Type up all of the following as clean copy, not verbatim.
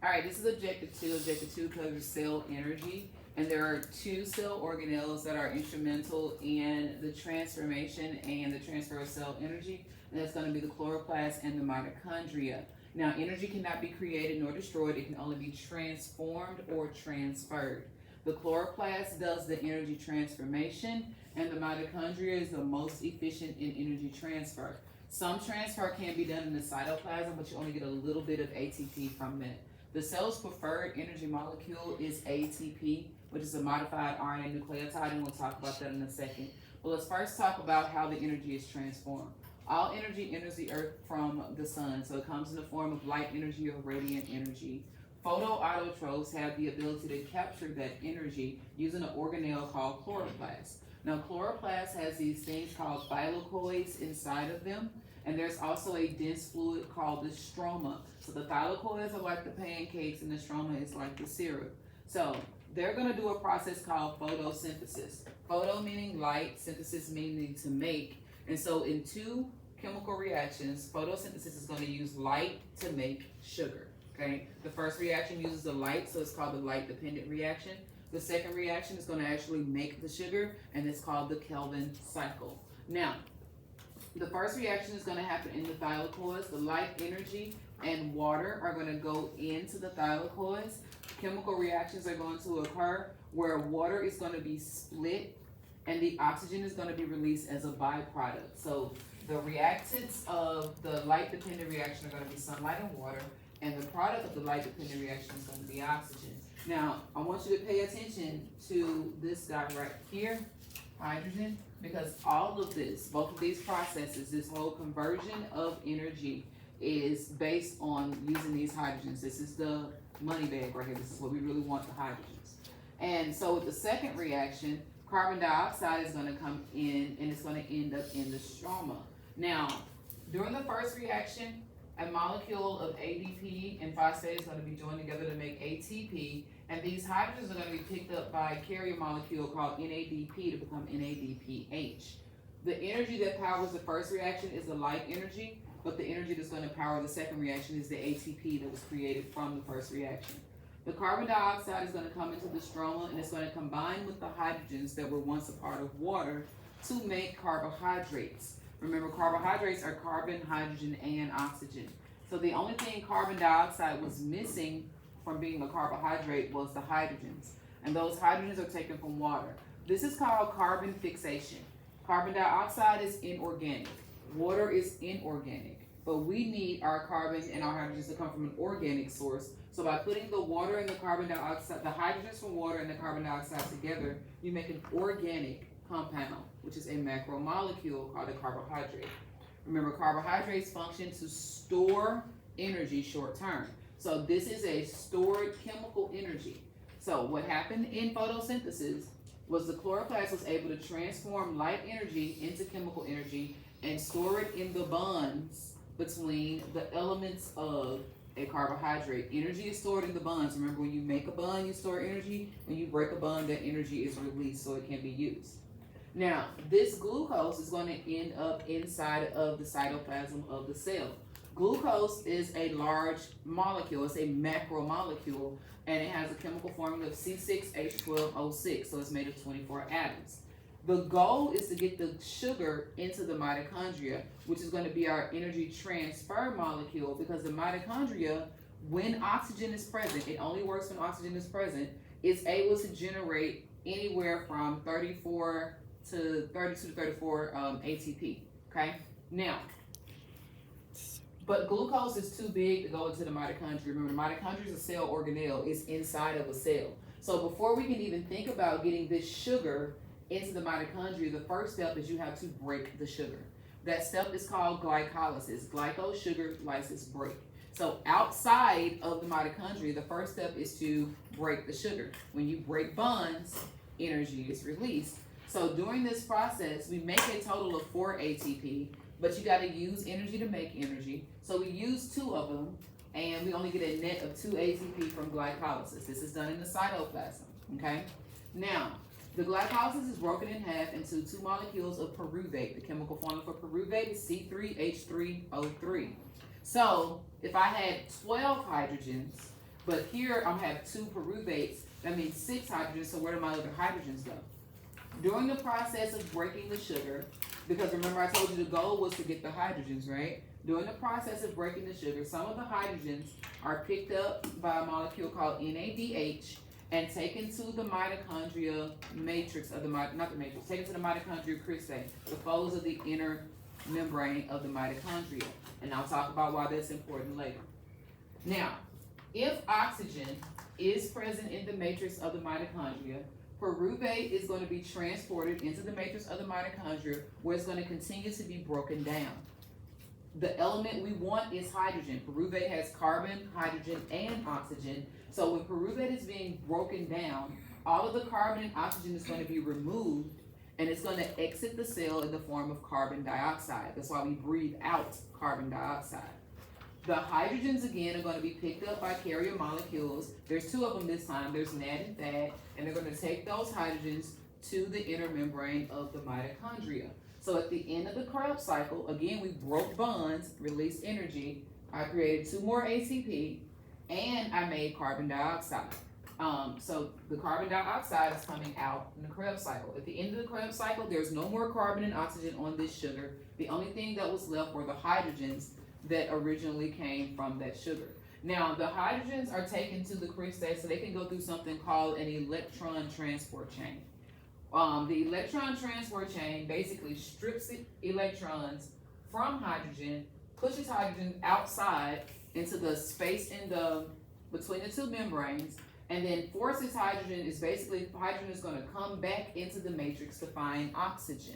All right, this is objective 2. Objective 2 covers cell energy. And there are 2 cell organelles that are instrumental in the transformation and the transfer of cell energy. And that's going to be the chloroplast and the mitochondria. Now, energy cannot be created nor destroyed. It can only be transformed or transferred. The chloroplast does the energy transformation, and the mitochondria is the most efficient in energy transfer. Some transfer can be done in the cytoplasm, but you only get a little bit of ATP from that. The cell's preferred energy molecule is ATP, which is a modified RNA nucleotide, and we'll talk about that in a second. But let's first talk about how the energy is transformed. All energy enters the earth from the sun, so it comes in the form of light energy or radiant energy. Photoautotrophs have the ability to capture that energy using an organelle called chloroplast. Now, chloroplast has these things called thylakoids inside of them, and there's also a dense fluid called the stroma. So the thylakoids are like the pancakes, and the stroma is like the syrup. So they're going to do a process called photosynthesis. Photo meaning light, synthesis meaning to make. And so in 2 chemical reactions, photosynthesis is going to use light to make sugar. Okay, the first reaction uses the light, so it's called the light-dependent reaction. The second reaction is going to actually make the sugar, and it's called the Kelvin cycle. Now, the first reaction is going to happen in the thylakoids. The light energy and water are going to go into the thylakoids. Chemical reactions are going to occur where water is going to be split and the oxygen is going to be released as a byproduct. So the reactants of the light-dependent reaction are going to be sunlight and water, and the product of the light-dependent reaction is going to be oxygen. Now, I want you to pay attention to this guy right here, hydrogen, because all of this, both of these processes, this whole conversion of energy is based on using these hydrogens. This is the money bag right here. This is what we really want, the hydrogens. And so with the second reaction, carbon dioxide is going to come in and it's going to end up in the stroma. Now, during the first reaction, a molecule of ADP and phosphate is going to be joined together to make ATP, and these hydrogens are going to be picked up by a carrier molecule called NADP to become NADPH. The energy that powers the first reaction is the light energy, but the energy that's going to power the second reaction is the ATP that was created from the first reaction. The carbon dioxide is going to come into the stroma, and it's going to combine with the hydrogens that were once a part of water to make carbohydrates. Remember, carbohydrates are carbon, hydrogen, and oxygen. So the only thing carbon dioxide was missing from being a carbohydrate was the hydrogens. And those hydrogens are taken from water. This is called carbon fixation. Carbon dioxide is inorganic. Water is inorganic. But we need our carbon and our hydrogens to come from an organic source. So by putting the water and the carbon dioxide, the hydrogens from water and the carbon dioxide together, you make an organic compound, which is a macromolecule called a carbohydrate. Remember, carbohydrates function to store energy short term. So this is a stored chemical energy. So what happened in photosynthesis was the chloroplast was able to transform light energy into chemical energy and store it in the bonds between the elements of a carbohydrate. Energy is stored in the bonds. Remember, when you make a bond, you store energy. When you break a bond, that energy is released so it can be used. Now, this glucose is going to end up inside of the cytoplasm of the cell. Glucose is a large molecule. It's a macromolecule, and it has a chemical formula of C6H12O6, so it's made of 24 atoms. The goal is to get the sugar into the mitochondria, which is going to be our energy transfer molecule, because the mitochondria, when oxygen is present, it only works when oxygen is present, is able to generate anywhere from 32 to 34 ATP, okay? Now, but glucose is too big to go into the mitochondria. Remember, the mitochondria is a cell organelle. It's inside of a cell. So before we can even think about getting this sugar into the mitochondria, the first step is you have to break the sugar. That step is called glycolysis. Glyco, sugar, lysis, break. So outside of the mitochondria, the first step is to break the sugar. When you break bonds, energy is released. So during this process, we make a total of 4 ATP, but you got to use energy to make energy. So we use 2 of them, and we only get a net of 2 ATP from glycolysis. This is done in the cytoplasm, okay? Now, the glycolysis is broken in half into 2 molecules of pyruvate. The chemical formula for pyruvate is C3H3O3. So if I had 12 hydrogens, But here I'm have 2 pyruvates, that means 6 hydrogens, so where do my other hydrogens go? During the process of breaking the sugar, because remember I told you the goal was to get the hydrogens, right? During the process of breaking the sugar, some of the hydrogens are picked up by a molecule called NADH and taken to the mitochondria matrix of the, not the matrix, taken to the mitochondria cristae, the folds of the inner membrane of the mitochondria. And I'll talk about why that's important later. Now, if oxygen is present in the matrix of the mitochondria, pyruvate is going to be transported into the matrix of the mitochondria where it's going to continue to be broken down. The element we want is hydrogen. Pyruvate has carbon, hydrogen, and oxygen. So when pyruvate is being broken down, all of the carbon and oxygen is going to be removed and it's going to exit the cell in the form of carbon dioxide. That's why we breathe out carbon dioxide. The hydrogens, again, are going to be picked up by carrier molecules. There's 2 of them this time. There's NAD and THAD, and they're going to take those hydrogens to the inner membrane of the mitochondria. So at the end of the Krebs cycle, again, we broke bonds, released energy. I created 2 more ATP, and I made carbon dioxide. So the carbon dioxide is coming out in the Krebs cycle. At the end of the Krebs cycle, there's no more carbon and oxygen on this sugar. The only thing that was left were the hydrogens that originally came from that sugar. Now, the hydrogens are taken to the cristae so they can go through something called an electron transport chain. The electron transport chain basically strips the electrons from hydrogen, pushes hydrogen outside into the space in the between the 2 membranes, and then forces hydrogen is basically hydrogen is going to come back into the matrix to find oxygen.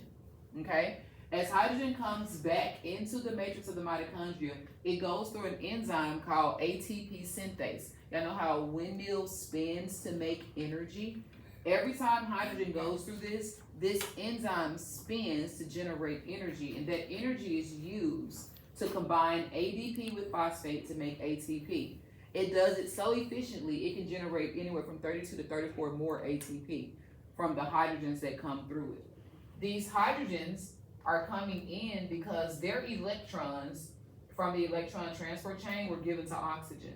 Okay? As hydrogen comes back into the matrix of the mitochondria, it goes through an enzyme called ATP synthase. Y'all know how a windmill spins to make energy? Every time hydrogen goes through this enzyme spins to generate energy, and that energy is used to combine ADP with phosphate to make ATP. It does it so efficiently, it can generate anywhere from 32 to 34 more ATP from the hydrogens that come through it. These hydrogens are coming in because their electrons from the electron transfer chain were given to oxygen,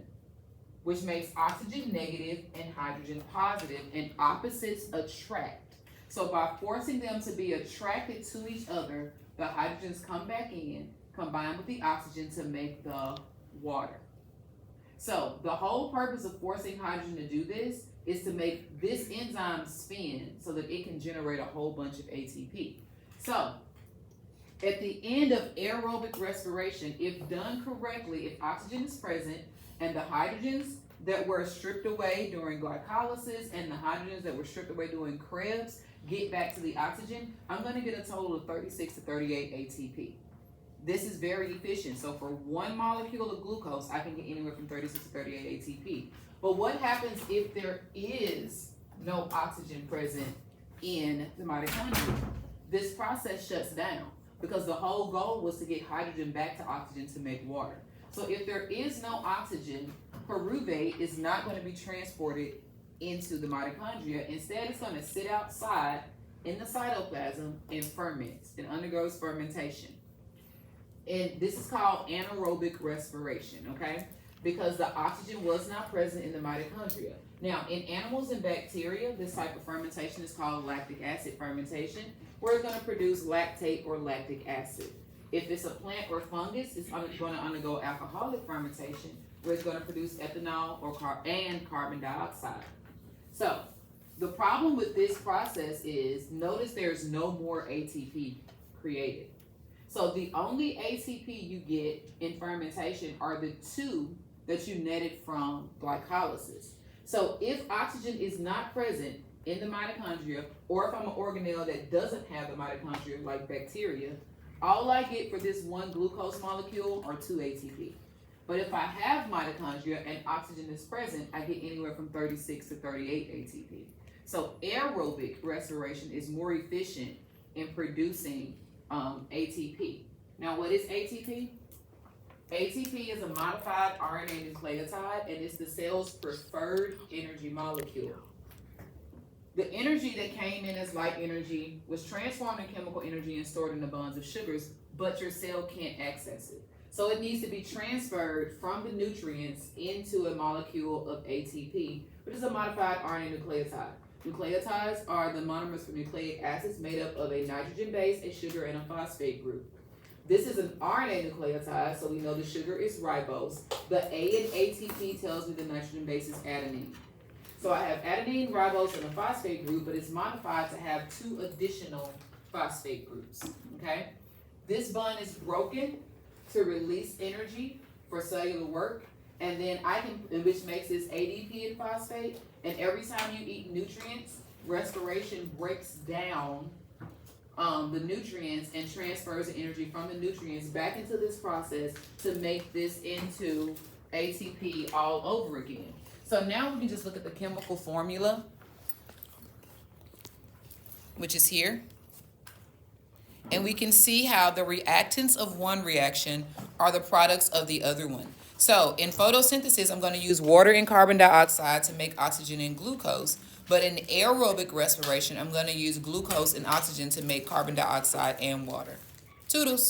which makes oxygen negative and hydrogen positive, and opposites attract. So by forcing them to be attracted to each other, the hydrogens come back in, combine with the oxygen to make the water. So the whole purpose of forcing hydrogen to do this is to make this enzyme spin so that it can generate a whole bunch of ATP. So at the end of aerobic respiration, if done correctly, if oxygen is present and the hydrogens that were stripped away during glycolysis and the hydrogens that were stripped away during Krebs get back to the oxygen, I'm going to get a total of 36 to 38 ATP. This is very efficient. So for 1 molecule of glucose, I can get anywhere from 36 to 38 ATP. But what happens if there is no oxygen present in the mitochondria? This process shuts down because the whole goal was to get hydrogen back to oxygen to make water. So if there is no oxygen, pyruvate is not going to be transported into the mitochondria. Instead, it's going to sit outside in the cytoplasm and ferments. It undergoes fermentation. And this is called anaerobic respiration, okay? Because the oxygen was not present in the mitochondria. Now, in animals and bacteria, this type of fermentation is called lactic acid fermentation, where it's going to produce lactate or lactic acid. If it's a plant or fungus, it's going to undergo alcoholic fermentation, where it's going to produce ethanol and carbon dioxide. So, the problem with this process is, notice there's no more ATP created. So the only ATP you get in fermentation are the 2 that you netted from glycolysis. So if oxygen is not present in the mitochondria, or if I'm an organelle that doesn't have the mitochondria, like bacteria, all I get for this 1 glucose molecule are 2 ATP. But if I have mitochondria and oxygen is present, I get anywhere from 36 to 38 ATP. So aerobic respiration is more efficient in producing ATP. Now, what is ATP? ATP is a modified RNA nucleotide, and it's the cell's preferred energy molecule. The energy that came in as light energy was transformed in chemical energy and stored in the bonds of sugars, but your cell can't access it. So it needs to be transferred from the nutrients into a molecule of ATP, which is a modified RNA nucleotide. Nucleotides are the monomers for nucleic acids made up of a nitrogen base, a sugar, and a phosphate group. This is an RNA nucleotide, so we know the sugar is ribose. The A in ATP tells me the nitrogen base is adenine. So I have adenine, ribose, and a phosphate group, but it's modified to have 2 additional phosphate groups, okay? This bond is broken to release energy for cellular work, and then which makes this ADP and phosphate, and every time you eat nutrients, respiration breaks down the nutrients and transfers the energy from the nutrients back into this process to make this into ATP all over again. So now we can just look at the chemical formula, which is here. And we can see how the reactants of one reaction are the products of the other one. So in photosynthesis, I'm going to use water and carbon dioxide to make oxygen and glucose. But in aerobic respiration, I'm going to use glucose and oxygen to make carbon dioxide and water. Toodles.